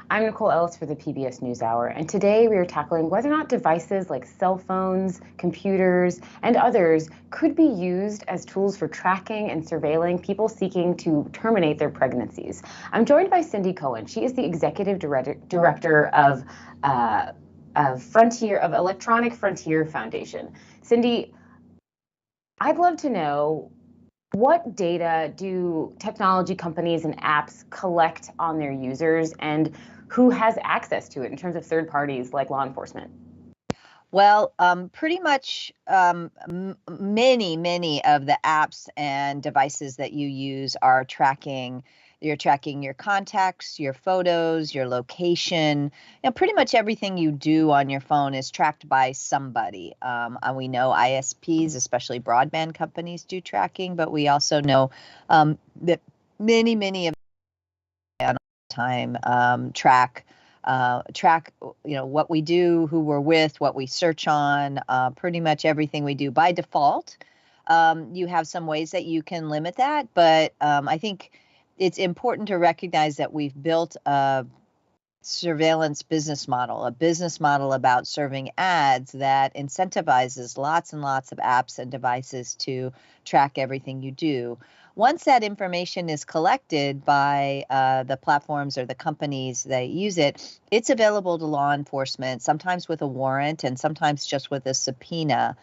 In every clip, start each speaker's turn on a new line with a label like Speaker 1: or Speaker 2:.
Speaker 1: I'm Nicole Ellis for the PBS NewsHour, and today we are tackling whether or not devices like cell phones, computers, and others could be used as tools for tracking and surveilling people seeking to terminate their pregnancies. I'm joined by Cindy Cohen. She is the executive director of Electronic Frontier Foundation. Cindy, I'd love to know, what data do technology companies and apps collect on their users, and who has access to it in terms of third parties like law enforcement?
Speaker 2: Well, pretty much many of the apps and devices that you use are tracking. You're tracking your contacts, your photos, your location. Pretty much everything you do on your phone is tracked by somebody. And we know ISPs, especially broadband companies, do tracking, but we also know that many of them time track what we do, who we're with, what we search on, pretty much everything we do. By default, you have some ways that you can limit that, but I think it's important to recognize that we've built a surveillance business model, a business model about serving ads that incentivizes lots and lots of apps and devices to track everything you do. Once that information is collected by the platforms or the companies that use it, it's available to law enforcement, sometimes with a warrant and sometimes just with a subpoena.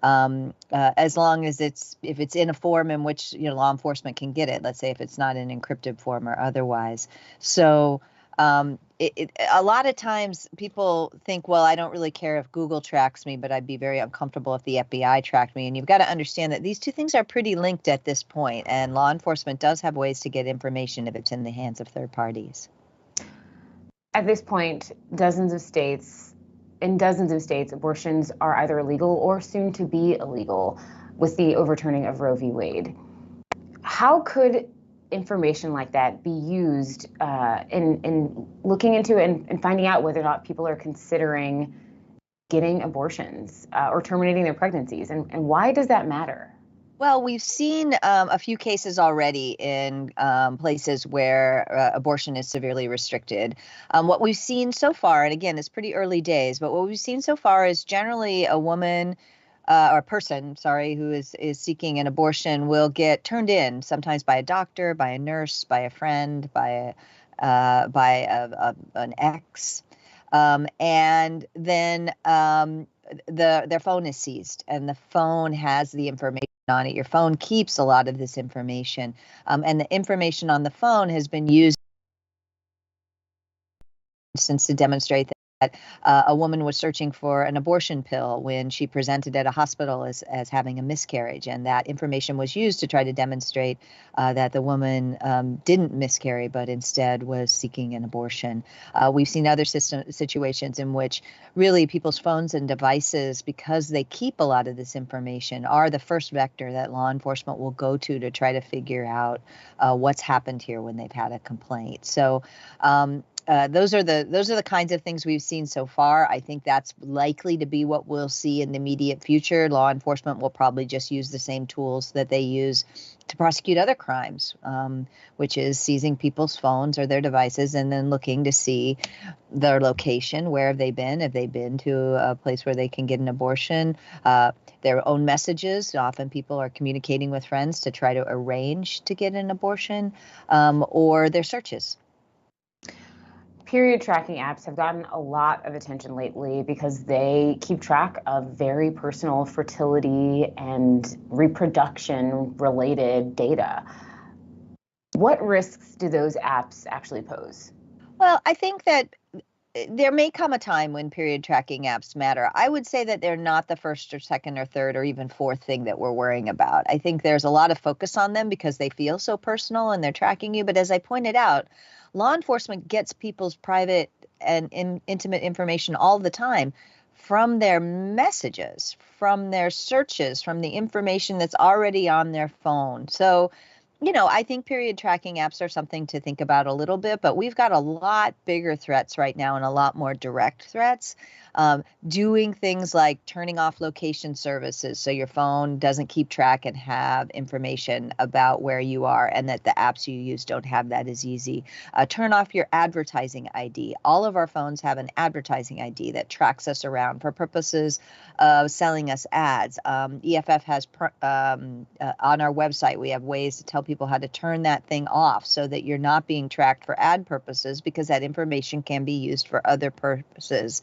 Speaker 2: As long as if it's in a form in which law enforcement can get it. Let's say if it's not in encrypted form or otherwise. So a lot of times people think, well, I don't really care if Google tracks me, but I'd be very uncomfortable if the FBI tracked me. And you've got to understand that these two things are pretty linked at this point, and law enforcement does have ways to get information if it's in the hands of third parties.
Speaker 1: At this point, in dozens of states, abortions are either illegal or soon to be illegal with the overturning of Roe v. Wade. How could information like that be used in looking into and finding out whether or not people are considering getting abortions or terminating their pregnancies? And why does that matter?
Speaker 2: Well, we've seen a few cases already in places where abortion is severely restricted. What we've seen so far, and again, it's pretty early days, but what we've seen so far is generally a woman or a person, who is seeking an abortion will get turned in, sometimes by a doctor, by a nurse, by a friend, by an ex, and then their phone is seized, and the phone has the information on it. Your phone keeps a lot of this information, and the information on the phone has been used since to demonstrate that a woman was searching for an abortion pill when she presented at a hospital as having a miscarriage. And that information was used to try to demonstrate that the woman didn't miscarry, but instead was seeking an abortion. We've seen other situations in which really people's phones and devices, because they keep a lot of this information, are the first vector that law enforcement will go to try to figure out what's happened here when they've had a complaint. So those are the kinds of things we've seen so far. I think that's likely to be what we'll see in the immediate future. Law enforcement will probably just use the same tools that they use to prosecute other crimes, which is seizing people's phones or their devices and then looking to see their location. Where have they been? Have they been to a place where they can get an abortion? Their own messages. Often people are communicating with friends to try to arrange to get an abortion, or their searches.
Speaker 1: Period tracking apps have gotten a lot of attention lately because they keep track of very personal fertility and reproduction related data. What risks do those apps actually pose?
Speaker 2: Well, I think that there may come a time when period tracking apps matter. I would say that they're not the first or second or third or even fourth thing that we're worrying about. I think there's a lot of focus on them because they feel so personal and they're tracking you. But as I pointed out, law enforcement gets people's private and intimate information all the time from their messages, from their searches, from the information that's already on their phone. So I think period tracking apps are something to think about a little bit, but we've got a lot bigger threats right now and a lot more direct threats. Doing things like turning off location services so your phone doesn't keep track and have information about where you are, and that the apps you use don't have that as easy. Turn off your advertising ID. All of our phones have an advertising ID that tracks us around for purposes of selling us ads. EFF has on our website, we have ways to tell people how to turn that thing off so that you're not being tracked for ad purposes, because that information can be used for other purposes.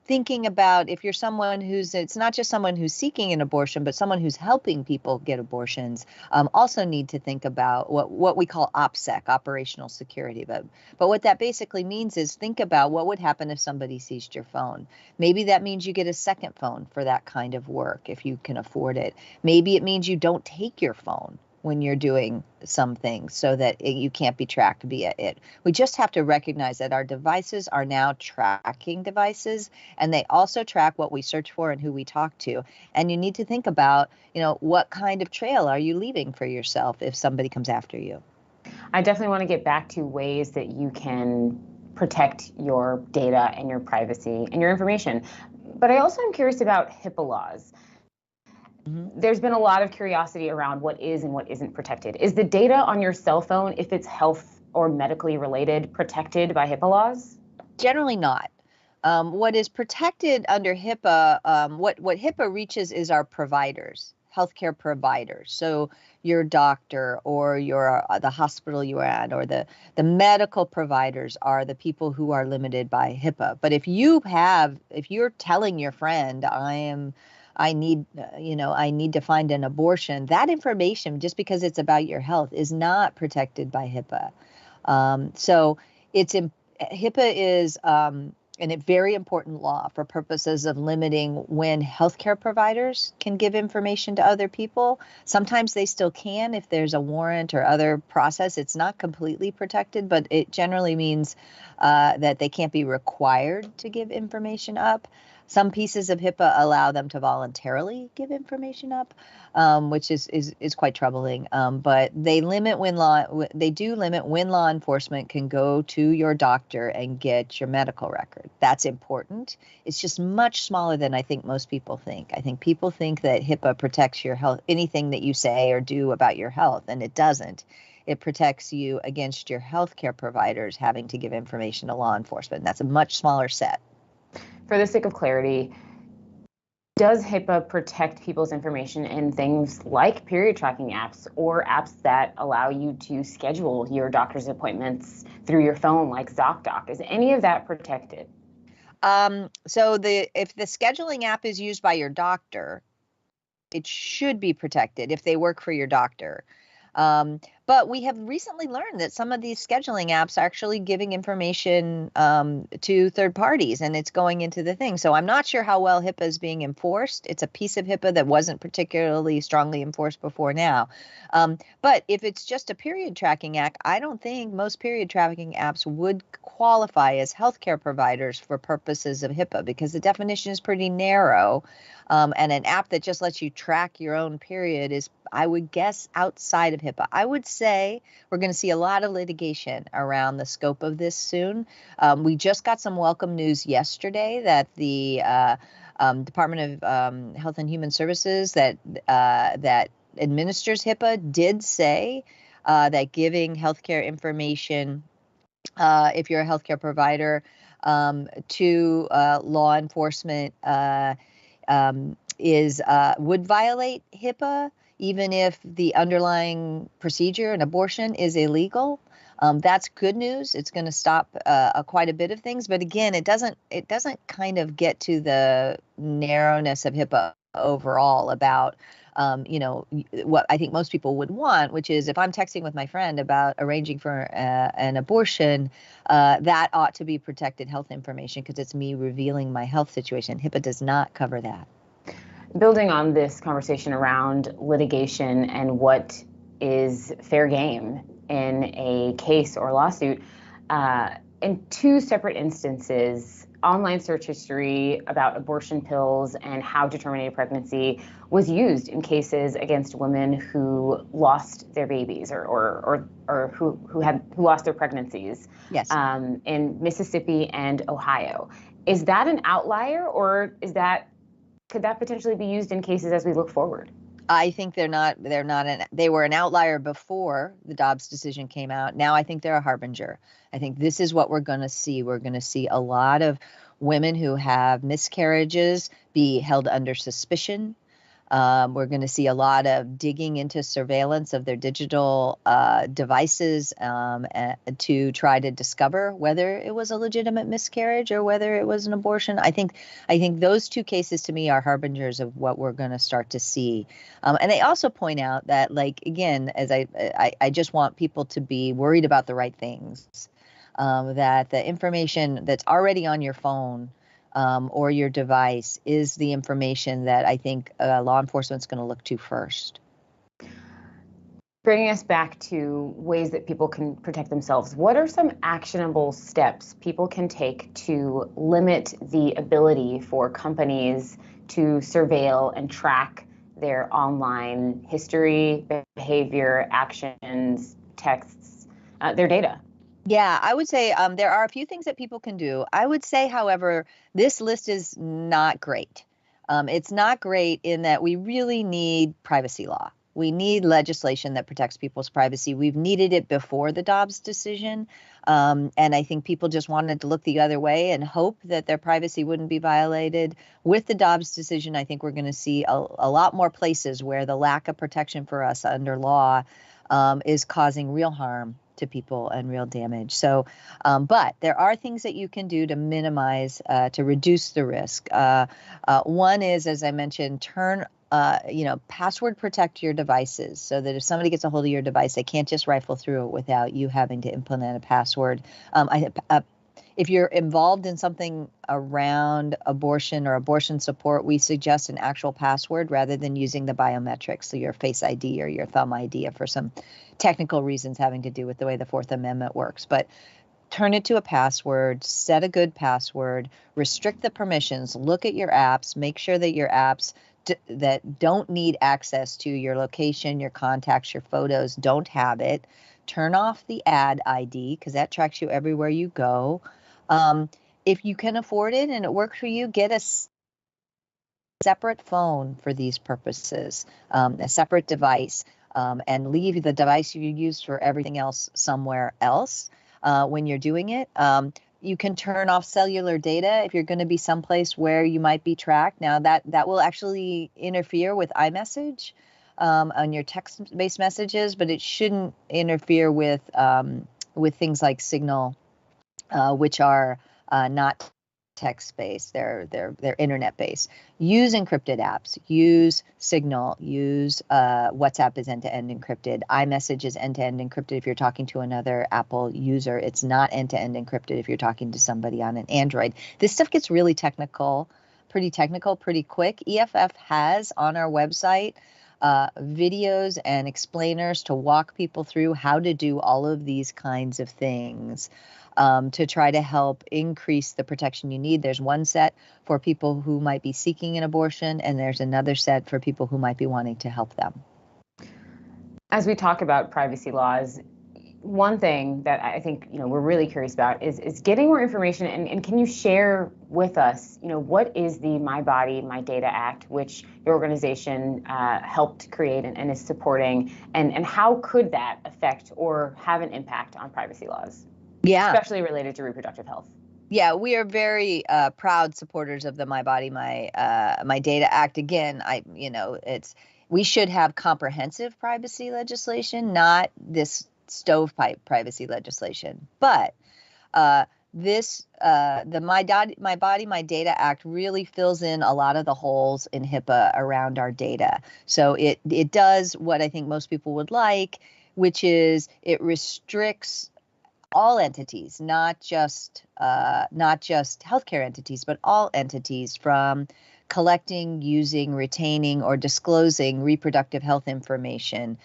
Speaker 2: Thinking about if you're someone it's not just someone who's seeking an abortion, but someone who's helping people get abortions, also need to think about what we call OPSEC, operational security. But what that basically means is think about what would happen if somebody seized your phone. Maybe that means you get a second phone for that kind of work if you can afford it. Maybe it means you don't take your phone when you're doing something so that you can't be tracked via it. We just have to recognize that our devices are now tracking devices, and they also track what we search for and who we talk to. And you need to think about, what kind of trail are you leaving for yourself if somebody comes after you?
Speaker 1: I definitely want to get back to ways that you can protect your data and your privacy and your information. But I also am curious about HIPAA laws. There's been a lot of curiosity around what is and what isn't protected. Is the data on your cell phone, if it's health or medically related, protected by HIPAA laws?
Speaker 2: Generally not. What is protected under HIPAA, what HIPAA reaches is our providers, healthcare providers. So your doctor or the hospital you are at, or the medical providers are the people who are limited by HIPAA. But if you're telling your friend, I need to find an abortion, that information, just because it's about your health, is not protected by HIPAA. So HIPAA is a very important law for purposes of limiting when healthcare providers can give information to other people. Sometimes they still can if there's a warrant or other process. It's not completely protected, but it generally means that they can't be required to give information up. Some pieces of HIPAA allow them to voluntarily give information up, which is quite troubling. But they do limit when law enforcement can go to your doctor and get your medical record. That's important. It's just much smaller than I think most people think. I think people think that HIPAA protects your health, anything that you say or do about your health, and it doesn't. It protects you against your healthcare providers having to give information to law enforcement. That's a much smaller set.
Speaker 1: For the sake of clarity, does HIPAA protect people's information in things like period tracking apps or apps that allow you to schedule your doctor's appointments through your phone, like ZocDoc? Is any of that protected?
Speaker 2: So if the scheduling app is used by your doctor, it should be protected if they work for your doctor. But we have recently learned that some of these scheduling apps are actually giving information to third parties, and it's going into the thing. So I'm not sure how well HIPAA is being enforced. It's a piece of HIPAA that wasn't particularly strongly enforced before now. But if it's just a period tracking app, I don't think most period tracking apps would qualify as healthcare providers for purposes of HIPAA, because the definition is pretty narrow. And an app that just lets you track your own period is, I would guess, outside of HIPAA. I would say we're going to see a lot of litigation around the scope of this soon. We just got some welcome news yesterday that the Department of Health and Human Services that administers HIPAA did say that giving healthcare information, if you're a healthcare provider, to law enforcement would violate HIPAA, even if the underlying procedure, an abortion, is illegal. That's good news. It's going to stop quite a bit of things. But again, it doesn't kind of get to the narrowness of HIPAA overall about what I think most people would want, which is, if I'm texting with my friend about arranging for an abortion, that ought to be protected health information because it's me revealing my health situation. HIPAA does not cover that.
Speaker 1: Building on this conversation around litigation and what is fair game in a case or lawsuit, in two separate instances, online search history about abortion pills and how to terminate a pregnancy was used in cases against women who lost their babies or who lost their pregnancies.
Speaker 2: Yes.
Speaker 1: In Mississippi and Ohio. Is that an outlier, or could that potentially be used in cases as we look forward?
Speaker 2: I think they were an outlier before the Dobbs decision came out. Now I think they're a harbinger. I think this is what we're going to see. We're going to see a lot of women who have miscarriages be held under suspicion. We're going to see a lot of digging into surveillance of their digital devices to try to discover whether it was a legitimate miscarriage or whether it was an abortion. I think those two cases to me are harbingers of what we're going to start to see. And they also point out that, like, again, as I just want people to be worried about the right things, that the information that's already on your phone or your device is the information that I think law enforcement's going to look to first.
Speaker 1: Bringing us back to ways that people can protect themselves, what are some actionable steps people can take to limit the ability for companies to surveil and track their online history, behavior, actions, texts, their data?
Speaker 2: Yeah, I would say there are a few things that people can do. I would say, however, this list is not great. It's not great in that we really need privacy law. We need legislation that protects people's privacy. We've needed it before the Dobbs decision. And I think people just wanted to look the other way and hope that their privacy wouldn't be violated. With the Dobbs decision, I think we're going to see a lot more places where the lack of protection for us under law is causing real harm to people and real damage. So, but there are things that you can do to minimize, to reduce the risk. One is, as I mentioned, password protect your devices so that if somebody gets a hold of your device, they can't just rifle through it without you having to implement a password. If you're involved in something around abortion or abortion support, we suggest an actual password rather than using the biometrics, so your Face ID or your Thumb ID, for some technical reasons having to do with the way the Fourth Amendment works. But turn it to a password, set a good password, restrict the permissions, look at your apps, make sure that your apps that don't need access to your location, your contacts, your photos don't have it. Turn off the ad ID because that tracks you everywhere you go. If you can afford it and it works for you, get a separate phone for these purposes, a separate device, and leave the device you use for everything else somewhere else when you're doing it. You can turn off cellular data if you're going to be someplace where you might be tracked. Now that will actually interfere with iMessage on your text-based messages, but it shouldn't interfere with things like Signal, which are not text-based. They're internet-based. Use encrypted apps. Use Signal. Use WhatsApp is end-to-end encrypted. iMessage is end-to-end encrypted if you're talking to another Apple user. It's not end-to-end encrypted if you're talking to somebody on an Android. This stuff gets really technical, pretty quick. EFF has on our website videos and explainers to walk people through how to do all of these kinds of things. To try to help increase the protection you need. There's one set for people who might be seeking an abortion, and there's another set for people who might be wanting to help them.
Speaker 1: As we talk about privacy laws, one thing that I think we're really curious about is getting more information. And can you share with us, what is the My Body, My Data Act, which your organization helped create and is supporting, and how could that affect or have an impact on privacy laws?
Speaker 2: Yeah,
Speaker 1: especially related to reproductive health.
Speaker 2: Yeah, we are very proud supporters of the My Body, My Data Act. Again, we should have comprehensive privacy legislation, not this stovepipe privacy legislation. But the My Body, My Data Act really fills in a lot of the holes in HIPAA around our data. So it does what I think most people would like, which is it restricts all entities, not just healthcare entities, but all entities from collecting, using, retaining, or disclosing reproductive health information,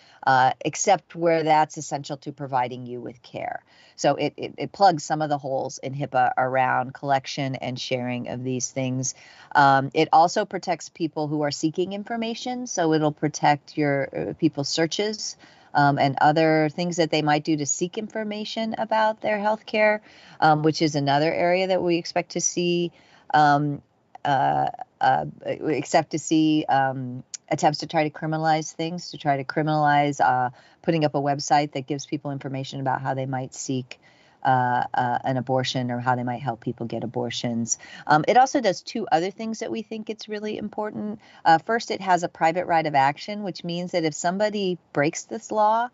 Speaker 2: except where that's essential to providing you with care. So it plugs some of the holes in HIPAA around collection and sharing of these things. It also protects people who are seeking information. So it'll protect your people's searches and other things that they might do to seek information about their healthcare, which is another area that we expect to see. Attempts to try to criminalize things, to try to criminalize putting up a website that gives people information about how they might seek an abortion or how they might help people get abortions. It also does two other things that we think it's really important. First, it has a private right of action, which means that if somebody breaks this law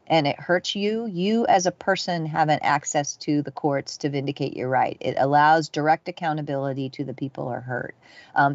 Speaker 2: and it hurts you, you as a person have an access to the courts to vindicate your right. It allows direct accountability to the people who are hurt.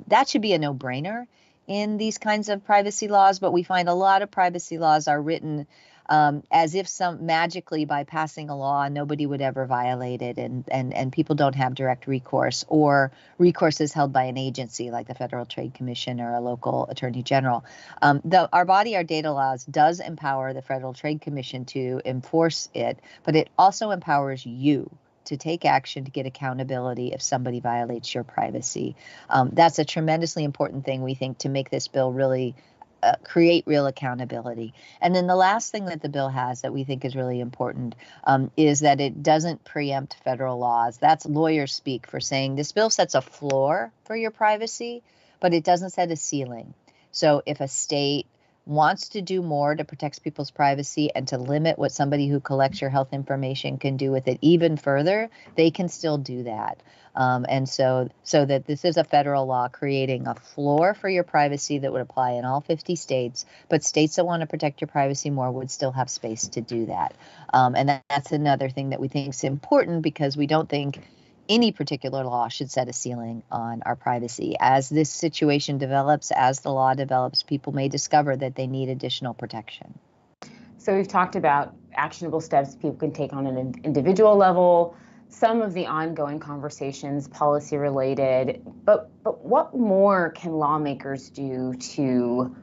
Speaker 2: That should be a no-brainer in these kinds of privacy laws, but we find a lot of privacy laws are written as if magically by passing a law, nobody would ever violate it, and people don't have direct recourse, or recourse is held by an agency like the Federal Trade Commission or a local attorney general. Our body, our data laws does empower the Federal Trade Commission to enforce it, but it also empowers you to take action to get accountability if somebody violates your privacy. That's a tremendously important thing, we think, to make this bill really create real accountability. And then the last thing that the bill has that we think is really important is that it doesn't preempt federal laws. That's lawyer speak for saying this bill sets a floor for your privacy, but it doesn't set a ceiling. So if a state wants to do more to protect people's privacy and to limit what somebody who collects your health information can do with it even further, they can still do that. And so that this is a federal law creating a floor for your privacy that would apply in all 50 states, but states that want to protect your privacy more would still have space to do that. And that's another thing that we think is important, because we don't think any particular law should set a ceiling on our privacy. As this situation develops, as the law develops, people may discover that they need additional protection.
Speaker 1: So we've talked about actionable steps people can take on an individual level, some of the ongoing conversations, policy related, but what more can lawmakers do to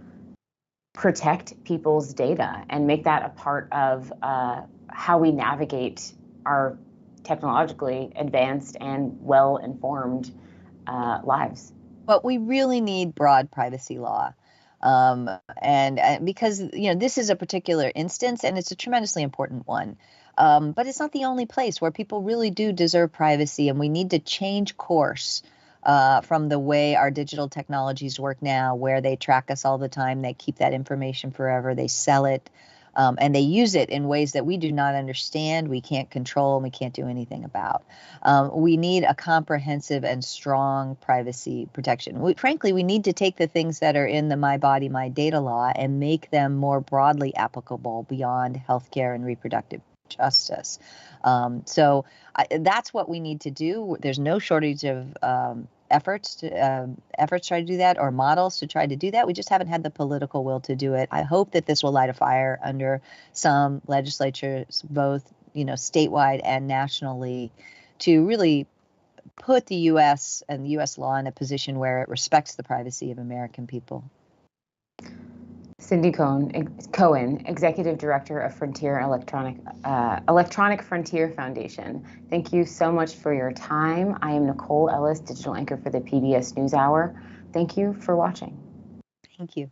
Speaker 1: protect people's data and make that a part of how we navigate our technologically advanced and well-informed lives?
Speaker 2: But we really need broad privacy law. And because, this is a particular instance and it's a tremendously important one. But it's not the only place where people really do deserve privacy, and we need to change course from the way our digital technologies work now, where they track us all the time, they keep that information forever, they sell it, and they use it in ways that we do not understand, we can't control, and we can't do anything about. We need a comprehensive and strong privacy protection. Frankly, we need to take the things that are in the My Body, My Data law and make them more broadly applicable beyond healthcare and reproductive justice. So that's what we need to do. There's no shortage of efforts to try to do that, or models to try to do that. We just haven't had the political will to do it. I hope that this will light a fire under some legislatures, both statewide and nationally, to really put the U.S. and the U.S. law in a position where it respects the privacy of American people.
Speaker 1: Cindy Cohen, Executive Director of Electronic Frontier Foundation. Thank you so much for your time. I am Nicole Ellis, digital anchor for the PBS NewsHour. Thank you for watching.
Speaker 2: Thank you.